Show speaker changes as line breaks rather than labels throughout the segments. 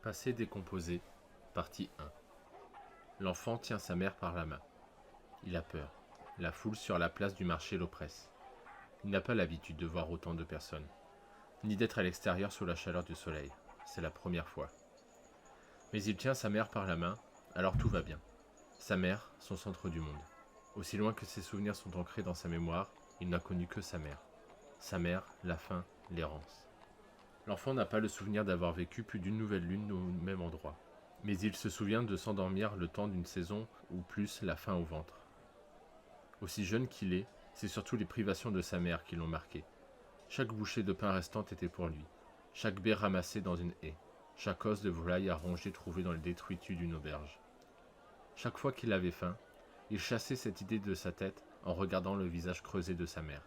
Passé décomposé, partie 1. L'enfant tient sa mère par la main. Il a peur. La foule sur la place du marché l'oppresse. Il n'a pas l'habitude de voir autant de personnes, ni d'être à l'extérieur sous la chaleur du soleil. C'est la première fois. Mais il tient sa mère par la main, alors tout va bien. Sa mère, son centre du monde. Aussi loin que ses souvenirs sont ancrés dans sa mémoire, il n'a connu que sa mère. Sa mère, la faim, l'errance. L'enfant n'a pas le souvenir d'avoir vécu plus d'une nouvelle lune au même endroit. Mais il se souvient de s'endormir le temps d'une saison ou plus la faim au ventre. Aussi jeune qu'il est, c'est surtout les privations de sa mère qui l'ont marqué. Chaque bouchée de pain restante était pour lui, chaque baie ramassée dans une haie, chaque os de volaille à ronger trouvé dans le détritus d'une auberge. Chaque fois qu'il avait faim, il chassait cette idée de sa tête en regardant le visage creusé de sa mère.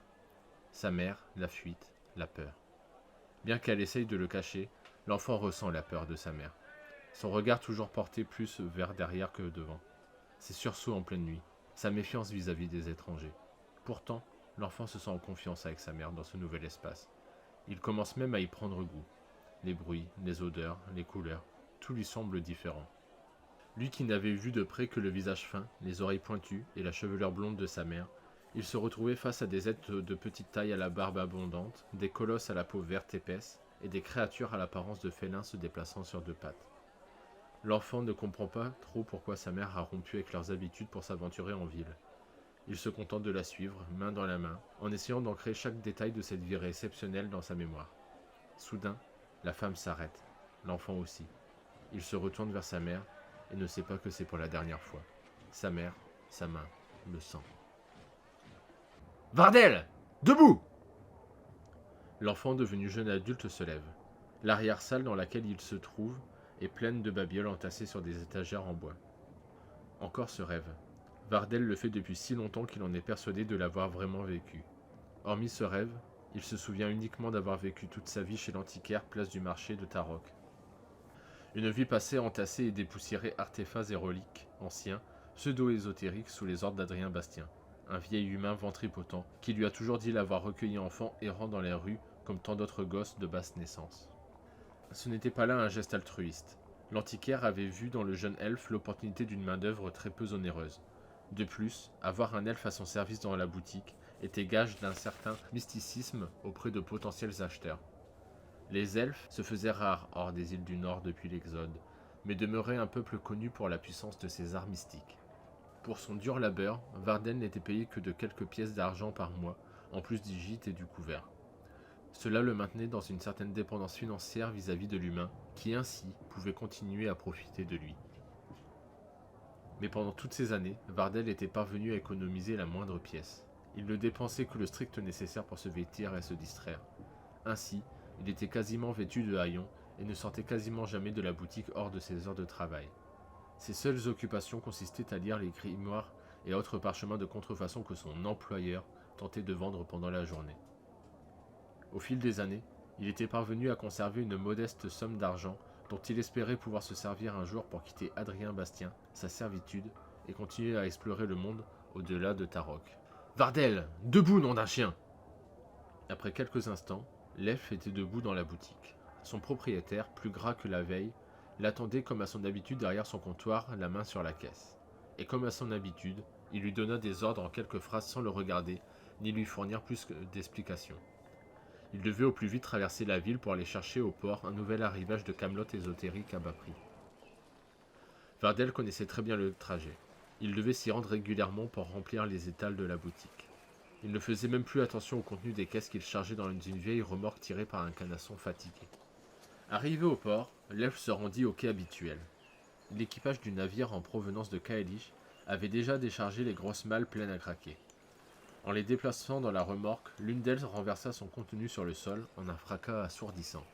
Sa mère, la fuite, la peur. Bien qu'elle essaye de le cacher, l'enfant ressent la peur de sa mère. Son regard toujours porté plus vers derrière que devant. Ses sursauts en pleine nuit, sa méfiance vis-à-vis des étrangers. Pourtant, l'enfant se sent en confiance avec sa mère dans ce nouvel espace. Il commence même à y prendre goût. Les bruits, les odeurs, les couleurs, tout lui semble différent. Lui qui n'avait vu de près que le visage fin, les oreilles pointues et la chevelure blonde de sa mère, il se retrouvait face à des êtres de petite taille à la barbe abondante, des colosses à la peau verte épaisse et des créatures à l'apparence de félins se déplaçant sur deux pattes. L'enfant ne comprend pas trop pourquoi sa mère a rompu avec leurs habitudes pour s'aventurer en ville. Il se contente de la suivre, main dans la main, en essayant d'ancrer chaque détail de cette vie exceptionnelle dans sa mémoire. Soudain, la femme s'arrête, l'enfant aussi. Il se retourne vers sa mère et ne sait pas que c'est pour la dernière fois. Sa mère, sa main, le sang. Vardel! Debout! L'enfant devenu jeune adulte se lève. L'arrière-salle dans laquelle il se trouve est pleine de babioles entassées sur des étagères en bois. Encore ce rêve. Vardel le fait depuis si longtemps qu'il en est persuadé de l'avoir vraiment vécu. Hormis ce rêve, il se souvient uniquement d'avoir vécu toute sa vie chez l'antiquaire place du marché de Tarok. Une vie passée entassée et dépoussiérée artefacts et reliques anciens, pseudo-ésotériques sous les ordres d'Adrien Bastien, un vieil humain ventripotent qui lui a toujours dit l'avoir recueilli enfant errant dans les rues comme tant d'autres gosses de basse naissance. Ce n'était pas là un geste altruiste. L'antiquaire avait vu dans le jeune elfe l'opportunité d'une main-d'œuvre très peu onéreuse. De plus, avoir un elfe à son service dans la boutique était gage d'un certain mysticisme auprès de potentiels acheteurs. Les elfes se faisaient rares hors des îles du Nord depuis l'Exode, mais demeuraient un peuple connu pour la puissance de ses arts mystiques. Pour son dur labeur, Vardel n'était payé que de quelques pièces d'argent par mois, en plus du gîte et du couvert. Cela le maintenait dans une certaine dépendance financière vis-à-vis de l'humain, qui ainsi pouvait continuer à profiter de lui. Mais pendant toutes ces années, Vardel était parvenu à économiser la moindre pièce. Il ne dépensait que le strict nécessaire pour se vêtir et se distraire. Ainsi, il était quasiment vêtu de haillons et ne sortait quasiment jamais de la boutique hors de ses heures de travail. Ses seules occupations consistaient à lire les grimoires et autres parchemins de contrefaçon que son employeur tentait de vendre pendant la journée. Au fil des années, il était parvenu à conserver une modeste somme d'argent dont il espérait pouvoir se servir un jour pour quitter Adrien Bastien, sa servitude, et continuer à explorer le monde au-delà de Tarok. Vardel, debout, nom d'un chien! Après quelques instants, l'elfe était debout dans la boutique. Son propriétaire, plus gras que la veille, l'attendait comme à son habitude derrière son comptoir, la main sur la caisse. Et comme à son habitude, il lui donna des ordres en quelques phrases sans le regarder, ni lui fournir plus d'explications. Il devait au plus vite traverser la ville pour aller chercher au port un nouvel arrivage de camelotes ésotériques à bas prix. Vardel connaissait très bien le trajet. Il devait s'y rendre régulièrement pour remplir les étals de la boutique. Il ne faisait même plus attention au contenu des caisses qu'il chargeait dans une vieille remorque tirée par un canasson fatigué. Arrivé au port, l'elfe se rendit au quai habituel. L'équipage du navire en provenance de Kaelish avait déjà déchargé les grosses malles pleines à craquer. En les déplaçant dans la remorque, l'une d'elles renversa son contenu sur le sol en un fracas assourdissant.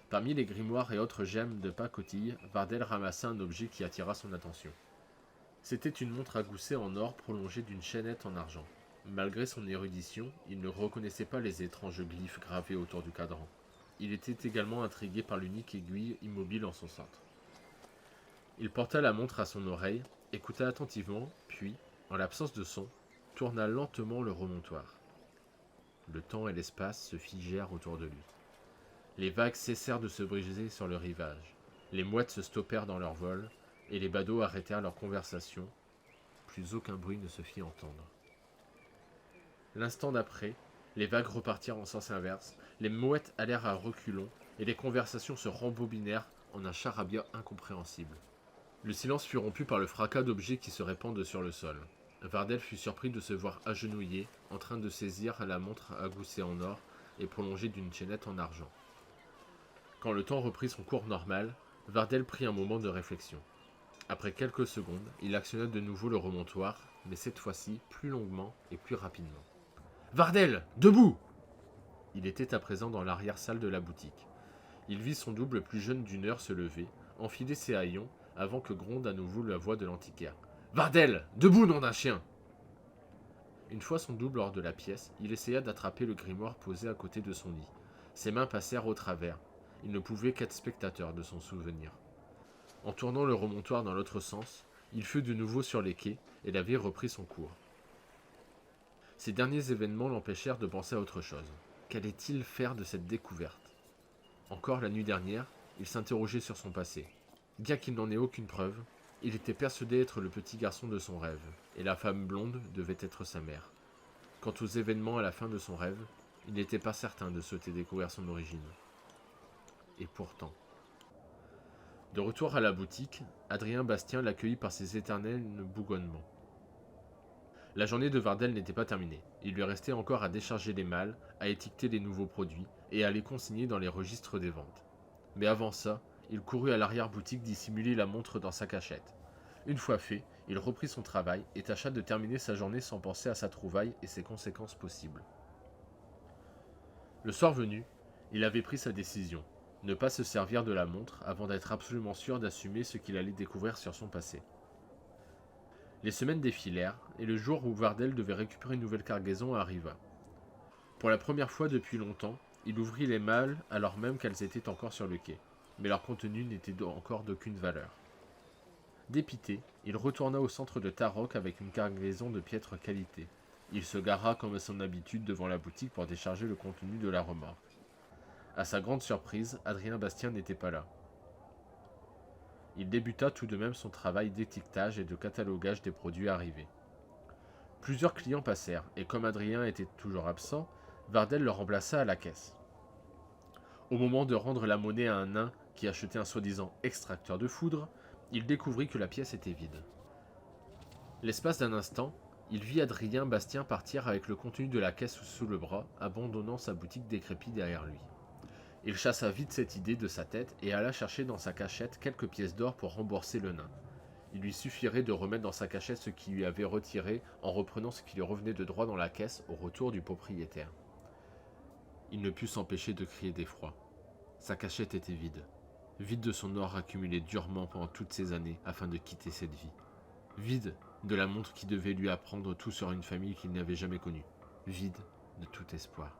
Parmi les grimoires et autres gemmes de pacotille, Vardel ramassa un objet qui attira son attention. C'était une montre à gousset en or prolongée d'une chaînette en argent. Malgré son érudition, il ne reconnaissait pas les étranges glyphes gravés autour du cadran. Il était également intrigué par l'unique aiguille immobile en son centre. Il porta la montre à son oreille, écouta attentivement, puis, en l'absence de son, tourna lentement le remontoir. Le temps et l'espace se figèrent autour de lui. Les vagues cessèrent de se briser sur le rivage. Les mouettes se stoppèrent dans leur vol, et les badauds arrêtèrent leur conversation. Plus aucun bruit ne se fit entendre. L'instant d'après, les vagues repartirent en sens inverse, les mouettes allèrent à reculons, et les conversations se rembobinèrent en un charabia incompréhensible. Le silence fut rompu par le fracas d'objets qui se répandent sur le sol. Vardel fut surpris de se voir agenouillé, en train de saisir la montre agoussée en or et prolongée d'une chaînette en argent. Quand le temps reprit son cours normal, Vardel prit un moment de réflexion. Après quelques secondes, il actionna de nouveau le remontoir, mais cette fois-ci plus longuement et plus rapidement. « Vardel, debout !» Il était à présent dans l'arrière-salle de la boutique. Il vit son double plus jeune d'une heure se lever, enfiler ses haillons, avant que gronde à nouveau la voix de l'antiquaire. « Vardel, debout, nom d'un chien !» Une fois son double hors de la pièce, il essaya d'attraper le grimoire posé à côté de son lit. Ses mains passèrent au travers. Il ne pouvait qu'être spectateur de son souvenir. En tournant le remontoir dans l'autre sens, il fut de nouveau sur les quais et la vie reprit son cours. Ces derniers événements l'empêchèrent de penser à autre chose. Qu'allait-il faire de cette découverte ? Encore la nuit dernière, il s'interrogeait sur son passé. Bien qu'il n'en ait aucune preuve, il était persuadé être le petit garçon de son rêve, et la femme blonde devait être sa mère. Quant aux événements à la fin de son rêve, il n'était pas certain de souhaiter découvrir son origine. Et pourtant... De retour à la boutique, Adrien Bastien l'accueillit par ses éternels bougonnements. La journée de Vardel n'était pas terminée. Il lui restait encore à décharger les malles, à étiqueter les nouveaux produits et à les consigner dans les registres des ventes. Mais avant ça, il courut à l'arrière-boutique dissimuler la montre dans sa cachette. Une fois fait, il reprit son travail et tâcha de terminer sa journée sans penser à sa trouvaille et ses conséquences possibles. Le soir venu, il avait pris sa décision. Ne pas se servir de la montre avant d'être absolument sûr d'assumer ce qu'il allait découvrir sur son passé. Les semaines défilèrent, et le jour où Vardel devait récupérer une nouvelle cargaison arriva. Pour la première fois depuis longtemps, il ouvrit les malles alors même qu'elles étaient encore sur le quai, mais leur contenu n'était encore d'aucune valeur. Dépité, il retourna au centre de Tarok avec une cargaison de piètre qualité. Il se gara comme à son habitude devant la boutique pour décharger le contenu de la remorque. À sa grande surprise, Adrien Bastien n'était pas là. Il débuta tout de même son travail d'étiquetage et de catalogage des produits arrivés. Plusieurs clients passèrent, et comme Adrien était toujours absent, Vardel le remplaça à la caisse. Au moment de rendre la monnaie à un nain qui achetait un soi-disant extracteur de foudre, il découvrit que la pièce était vide. L'espace d'un instant, il vit Adrien Bastien partir avec le contenu de la caisse sous le bras, abandonnant sa boutique décrépite derrière lui. Il chassa vite cette idée de sa tête et alla chercher dans sa cachette quelques pièces d'or pour rembourser le nain. Il lui suffirait de remettre dans sa cachette ce qu'il lui avait retiré en reprenant ce qui lui revenait de droit dans la caisse au retour du propriétaire. Il ne put s'empêcher de crier d'effroi. Sa cachette était vide. Vide de son or accumulé durement pendant toutes ces années afin de quitter cette vie. Vide de la montre qui devait lui apprendre tout sur une famille qu'il n'avait jamais connue. Vide de tout espoir.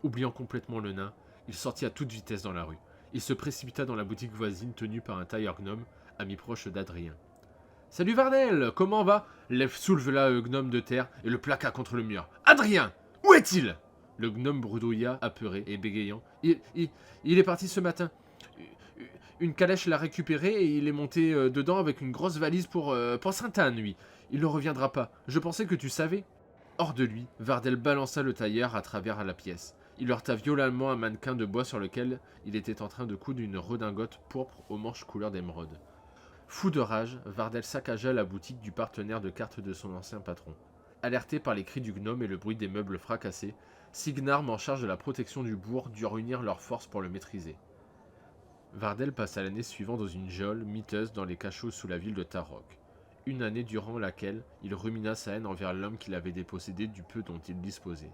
Oubliant complètement le nain, il sortit à toute vitesse dans la rue. Il se précipita dans la boutique voisine tenue par un tailleur gnome, ami proche d'Adrien. « Salut Vardel, comment va ?» souleva le gnome de terre et le plaqua contre le mur. « Adrien, où est-il ?» Le gnome bredouilla, apeuré et bégayant. Il est parti ce matin. Une calèche l'a récupéré et il est monté dedans avec une grosse valise pour Sainte-Anne, lui. Il ne reviendra pas. Je pensais que tu savais. » Hors de lui, Vardel balança le tailleur à travers la pièce. Il heurta violemment un mannequin de bois sur lequel il était en train de coudre une redingote pourpre aux manches couleur d'émeraude. Fou de rage, Vardel saccagea la boutique du partenaire de cartes de son ancien patron. Alerté par les cris du gnome et le bruit des meubles fracassés, Signarm en charge de la protection du bourg dut réunir leurs forces pour le maîtriser. Vardel passa l'année suivante dans une geôle miteuse dans les cachots sous la ville de Tarok. Une année durant laquelle il rumina sa haine envers l'homme qui l'avait dépossédé du peu dont il disposait.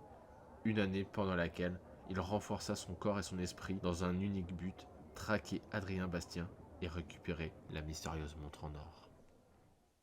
Une année pendant laquelle il renforça son corps et son esprit dans un unique but, traquer Adrien Bastien et récupérer la mystérieuse montre en or.